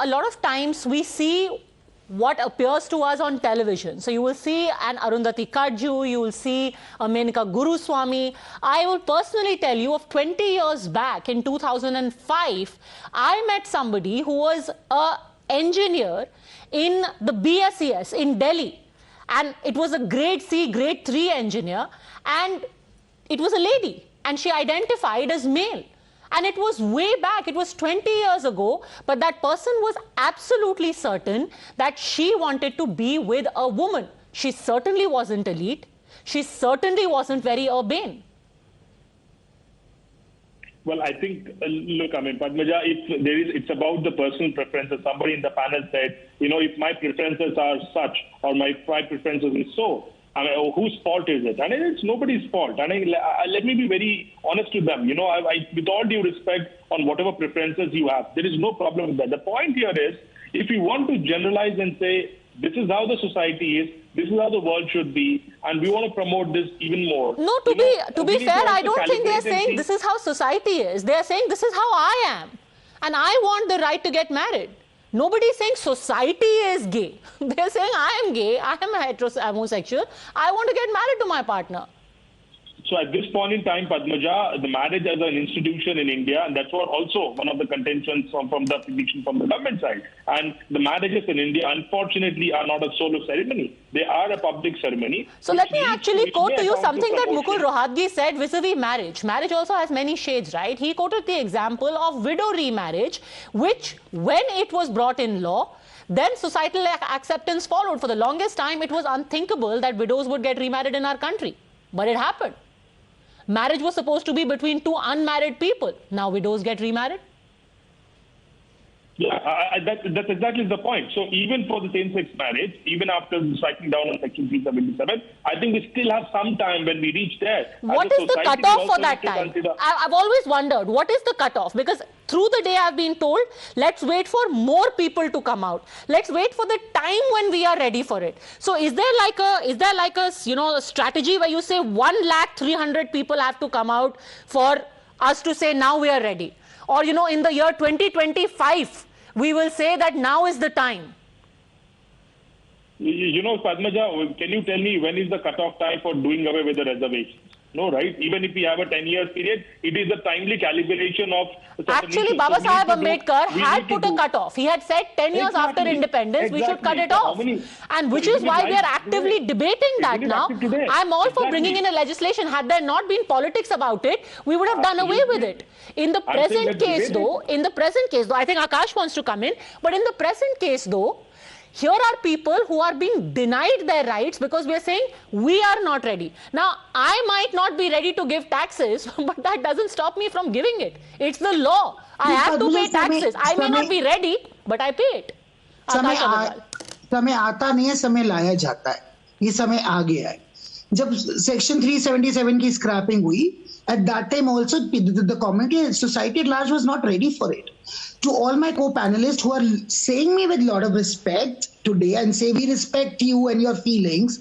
a lot of times we see what appears to us on television. So you will see an Arundhati Kadju, you will see a Menaka Guruswamy. I will personally tell you, of 20 years back in 2005, I met somebody who was an engineer in the BSES in Delhi. And it was a grade C, grade 3 engineer. And it was a lady. And she identified as male. And it was way back, it was 20 years ago, but that person was absolutely certain that she wanted to be with a woman. She certainly wasn't elite. She certainly wasn't very urbane. Well, I think, look, I mean, Padmaja, it's about the personal preferences. Somebody in the panel said, you know, if my preferences are such or my preferences is so, I mean, whose fault is it? And it's nobody's fault. And let me be very honest with them. You know, with all due respect on whatever preferences you have, there is no problem with that. The point here is, if you want to generalize and say, this is how the society is, this is how the world should be, and we want to promote this even more. No, to be fair, I don't think they're saying this is how society is. They're saying this is how I am. And I want the right to get married. Nobody is saying society is gay. They're saying I am gay, I am homosexual, I want to get married to my partner. So at this point in time, Padmaja, the marriage as an institution in India, and that's what also one of the contentions from the prediction from the government side. And the marriages in India, unfortunately, are not a solo ceremony. They are a public ceremony. So let me actually quote to you something that Mukul Rohatgi said vis-a-vis marriage. Marriage also has many shades, right? He quoted the example of widow remarriage, which when it was brought in law, then societal acceptance followed. For the longest time, it was unthinkable that widows would get remarried in our country. But it happened. Marriage was supposed to be between two unmarried people. Now widows get remarried. Yeah, that's exactly the point. So even for the same-sex marriage, even after striking down on Section 377, I think we still have some time when we reach there. What is the cutoff for that time? I've always wondered, what is the cutoff? Because through the day I've been told, let's wait for more people to come out. Let's wait for the time when we are ready for it. So is there like a a strategy where you say 1,300,000 people have to come out for us to say now we are ready? Or, you know, in the year 2025, we will say that now is the time. You know, Padmaja, can you tell me when is the cutoff time for doing away with the reservations? No, right? Even if we have a 10-year period, it is a timely calibration of... Actually, Baba Saheb Ambedkar had put a cutoff. He had said 10 years after independence, we should cut it off. And which is why we are actively debating that now. I'm all for bringing in a legislation. Had there not been politics about it, we would have done away with it. In the present case, though, I think Akash wants to come in, but in the present case, though, here are people who are being denied their rights because we are saying we are not ready. Now, I might not be ready to give taxes, but that doesn't stop me from giving it. It's the law. I have to pay taxes. I may not be ready, but I pay it. समय आता नहीं है, समय लाया जाता है. ये समय आ गया है. जब Section 377 की scrapping हुई, at that time also the community, society at large was not ready for it. To all my co-panelists who are saying me with a lot of respect today and say we respect you and your feelings,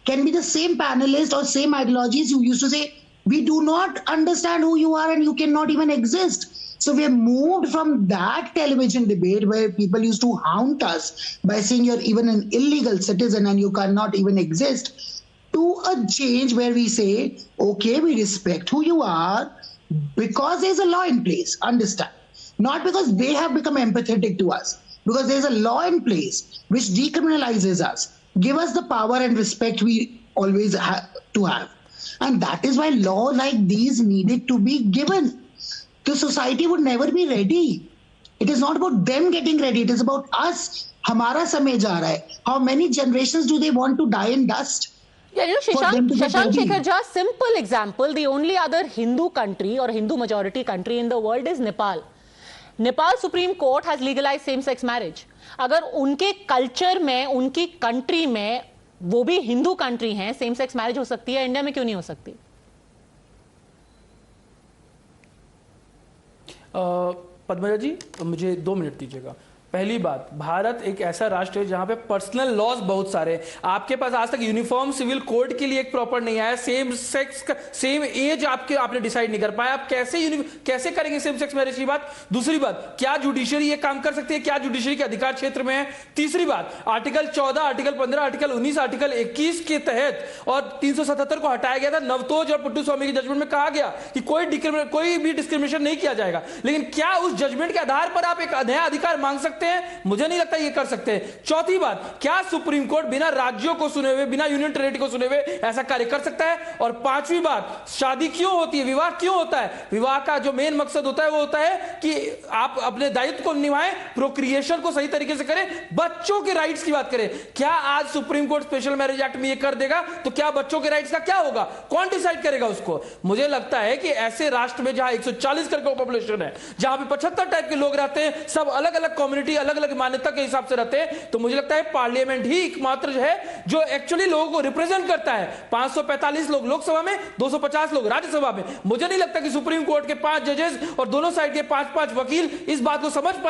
can be the same panelists or same ideologies who used to say we do not understand who you are and you cannot even exist. So we have moved from that television debate where people used to hound us by saying you're even an illegal citizen and you cannot even exist, to a change where we say, okay, we respect who you are because there's a law in place, understand. Not because they have become empathetic to us, because there's a law in place which decriminalizes us, give us the power and respect we always have to have. And that is why laws like these needed to be given. The society would never be ready. It is not about them getting ready, it is about us. Hamara samay ja raha hai. How many generations do they want to die in dust? Yeah, you know, Shashank Shekhar Jha, simple example, the only other Hindu country or Hindu majority country in the world is Nepal. Nepal Supreme Court has legalized same-sex marriage. अगर उनके culture में, उनकी country में, वो भी Hindu country हैं, same-sex marriage हो सकती है, इंडिया में क्यों नहीं हो सकती? पद्मजा जी, मुझे 2 मिनट दीजिएगा. पहली बात, भारत एक ऐसा राष्ट्र है जहां पे पर्सनल लॉज बहुत सारे हैं। आपके पास आज तक यूनिफॉर्म सिविल कोड के लिए एक प्रॉपर नहीं आया। सेम सेक्स का सेम एज आपने डिसाइड नहीं कर पाया। आप कैसे करेंगे सेम सेक्स मैरिज की बात? दूसरी बात, क्या जुडिशरी ये काम कर सकती है? क्या जुडिशरी के अधिकार क्षेत्र में है? तीसरी बात, आर्टिकल 14, आर्टिकल 15, आर्टिकल 19, आर्टिकल 21 के तहत और 377 को हटाया गया था। नवतोज और पुट्टू स्वामी के जजमेंट में कहा गया कि कोई भी डिस्क्रिमिनेशन नहीं किया जाएगा। लेकिन क्या उस जजमेंट के आधार पर आप एक नया अधिकार मांग सकते हैं? मुझे नहीं लगता ये कर सकते हैं। चौथी बात, क्या सुप्रीम कोर्ट बिना राज्यों को सुने हुए, बिना यूनियन टेरिटरी को सुने हुए ऐसा कार्य कर सकता है? और पांचवी बात, शादी क्यों होती है, विवाह क्यों होता है? विवाह का जो मेन मकसद होता है वो होता है कि आप अपने दायित्व को निभाएं, प्रोक्रिएशन को सही तरीके से करें, बच्चों के राइट्स की बात करें। क्या आज supreme court special marriage act में ये कर देगा तो क्या बच्चों के राइट्स का क्या होगा? कौन डिसाइड करेगा उसको? मुझे लगता है कि ऐसे राष्ट्र में जहां 140 करोड़ पॉपुलेशन है, जहां पे 75 टाइप के लोग रहते हैं, सब अलग अलग कम्युनिटी, अलग अलग मान्यता के हिसाब से रहते हैं, तो मुझे लगता है पार्लियामेंट ही एकमात्र है जो एक्चुअली लोगों को रिप्रेजेंट करता है। 545 लोग लोकसभा में, 250 लोग राज्यसभा में। मुझे नहीं लगता कि सुप्रीम कोर्ट के 5 जजेस और दोनों साइड के 5-5 वकील इस बात को समझ पाए